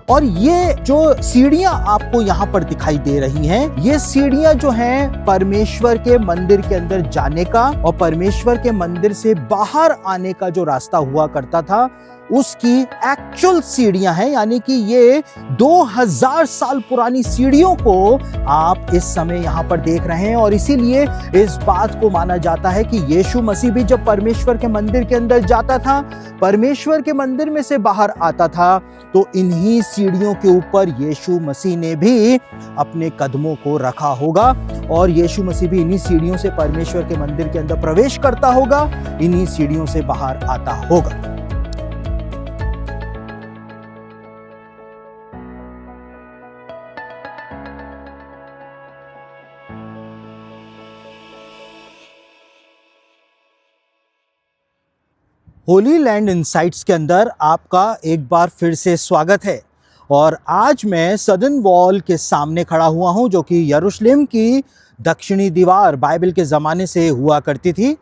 और ये जो सीढ़ियां आपको यहाँ पर दिखाई दे रही हैं, ये सीढ़ियां जो हैं परमेश्वर के मंदिर के अंदर जाने का और परमेश्वर के मंदिर से बाहर आने का जो रास्ता हुआ करता था, उसकी एक्चुअल सीढ़ियां हैं। यानी कि ये 2000 साल पुरानी सीढ़ियों को आप इस समय यहां पर देख रहे हैं। और इसीलिए इस बात को माना जाता है कि यीशु मसीह भी जब परमेश्वर के मंदिर के अंदर जाता था, परमेश्वर के मंदिर में से बाहर आता था, तो इन्हीं सीढ़ियों के ऊपर यीशु मसीह ने भी अपने कदमों को रखा होगा और यीशु मसीह भी इन्हीं सीढ़ियों से परमेश्वर के मंदिर के अंदर प्रवेश करता होगा, इन्हीं सीढ़ियों से बाहर आता होगा। होली लैंड इनसाइट्स के अंदर आपका एक बार फिर से स्वागत है। और आज मैं सदर्न वॉल के सामने खड़ा हुआ हूं, जो कि यरूशलेम की दक्षिणी दीवार बाइबल के ज़माने से हुआ करती थी।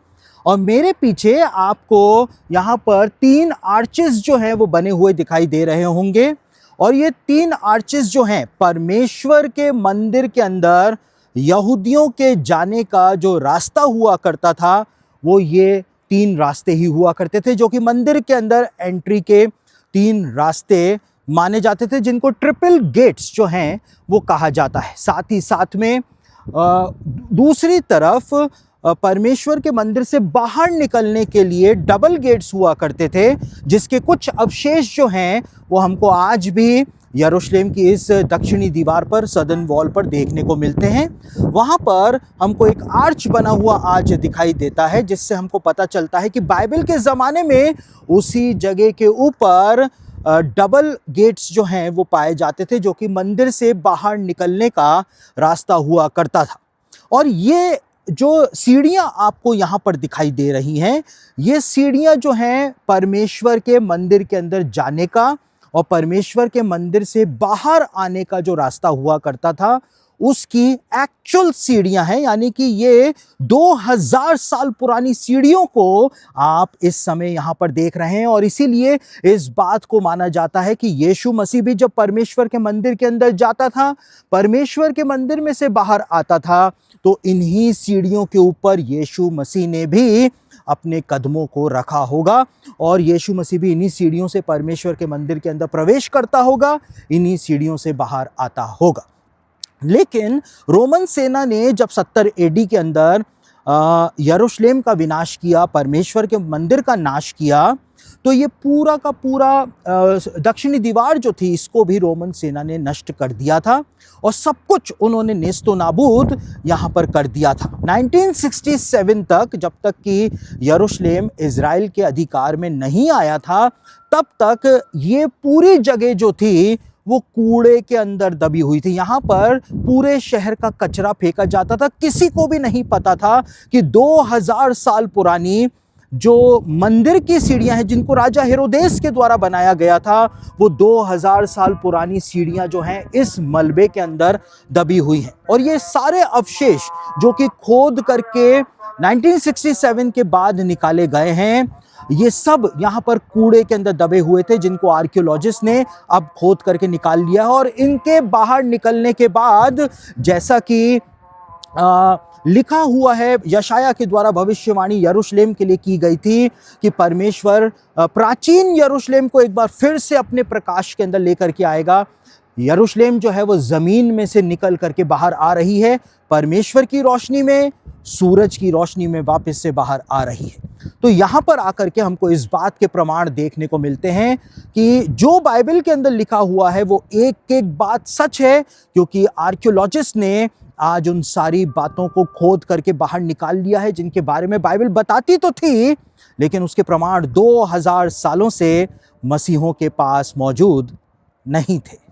और मेरे पीछे आपको यहाँ पर 3 आर्चेस जो हैं वो बने हुए दिखाई दे रहे होंगे। और ये 3 आर्चेस जो हैं परमेश्वर के मंदिर के अंदर यहूदियों के जाने का जो रास्ता हुआ करता था, वो ये 3 रास्ते ही हुआ करते थे, जो कि मंदिर के अंदर एंट्री के 3 रास्ते माने जाते थे, जिनको ट्रिपल गेट्स जो हैं वो कहा जाता है। साथ ही साथ में दूसरी तरफ परमेश्वर के मंदिर से बाहर निकलने के लिए डबल गेट्स हुआ करते थे, जिसके कुछ अवशेष जो हैं वो हमको आज भी यरूशलेम की इस दक्षिणी दीवार पर, सदर्न वॉल पर देखने को मिलते हैं। वहाँ पर हमको एक आर्च बना हुआ आज दिखाई देता है, जिससे हमको पता चलता है कि बाइबल के ज़माने में उसी जगह के ऊपर डबल गेट्स जो हैं वो पाए जाते थे, जो कि मंदिर से बाहर निकलने का रास्ता हुआ करता था। और ये जो सीढ़ियां आपको यहाँ पर दिखाई दे रही हैं, ये सीढ़ियां जो हैं परमेश्वर के मंदिर के अंदर जाने का और परमेश्वर के मंदिर से बाहर आने का जो रास्ता हुआ करता था, उसकी एक्चुअल सीढ़ियां हैं। यानी कि ये 2000 साल पुरानी सीढ़ियों को आप इस समय यहाँ पर देख रहे हैं। और इसीलिए इस बात को माना जाता है कि यीशु मसीह भी जब परमेश्वर के मंदिर के अंदर जाता था, परमेश्वर के मंदिर में से बाहर आता था, तो इन्हीं सीढ़ियों के ऊपर यीशु मसीह ने भी अपने कदमों को रखा होगा और यीशु मसीह भी इन्हीं सीढ़ियों से परमेश्वर के मंदिर के अंदर प्रवेश करता होगा, इन्हीं सीढ़ियों से बाहर आता होगा। लेकिन रोमन सेना ने जब 70 एडी के अंदर यरूशलेम का विनाश किया, परमेश्वर के मंदिर का नाश किया, तो ये पूरा का पूरा दक्षिणी दीवार जो थी, इसको भी रोमन सेना ने नष्ट कर दिया था और सब कुछ उन्होंने नेस्तो नाबूद यहाँ पर कर दिया था। 1967 तक, जब तक कि यरूशलेम इजराइल के अधिकार में नहीं आया था, तब तक ये पूरी जगह जो थी वो कूड़े के अंदर दबी हुई थी। यहाँ पर पूरे शहर का कचरा फेंका जाता था। किसी को भी नहीं पता था कि 2000 साल पुरानी जो मंदिर की सीढ़ियां हैं, जिनको राजा हेरोदेस के द्वारा बनाया गया था, वो 2000 साल पुरानी सीढ़ियां जो हैं इस मलबे के अंदर दबी हुई हैं। और ये सारे अवशेष जो कि खोद करके 1967 के बाद निकाले गए हैं, ये सब यहाँ पर कूड़े के अंदर दबे हुए थे, जिनको आर्कियोलॉजिस्ट ने अब खोद करके निकाल लिया है। और इनके बाहर निकलने के बाद, जैसा कि लिखा हुआ है, यशाया के द्वारा भविष्यवाणी यरूशलेम के लिए की गई थी कि परमेश्वर प्राचीन यरूशलेम को एक बार फिर से अपने प्रकाश के अंदर लेकर के आएगा। यरूशलेम जो है वो ज़मीन में से निकल करके बाहर आ रही है, परमेश्वर की रोशनी में, सूरज की रोशनी में वापस से बाहर आ रही है। तो यहाँ पर आकर के हमको इस बात के प्रमाण देखने को मिलते हैं कि जो बाइबल के अंदर लिखा हुआ है वो एक एक बात सच है, क्योंकि आर्कियोलॉजिस्ट ने आज उन सारी बातों को खोद करके बाहर निकाल लिया है, जिनके बारे में बाइबल बताती तो थी, लेकिन उसके प्रमाण 2000 सालों से मसीहों के पास मौजूद नहीं थे।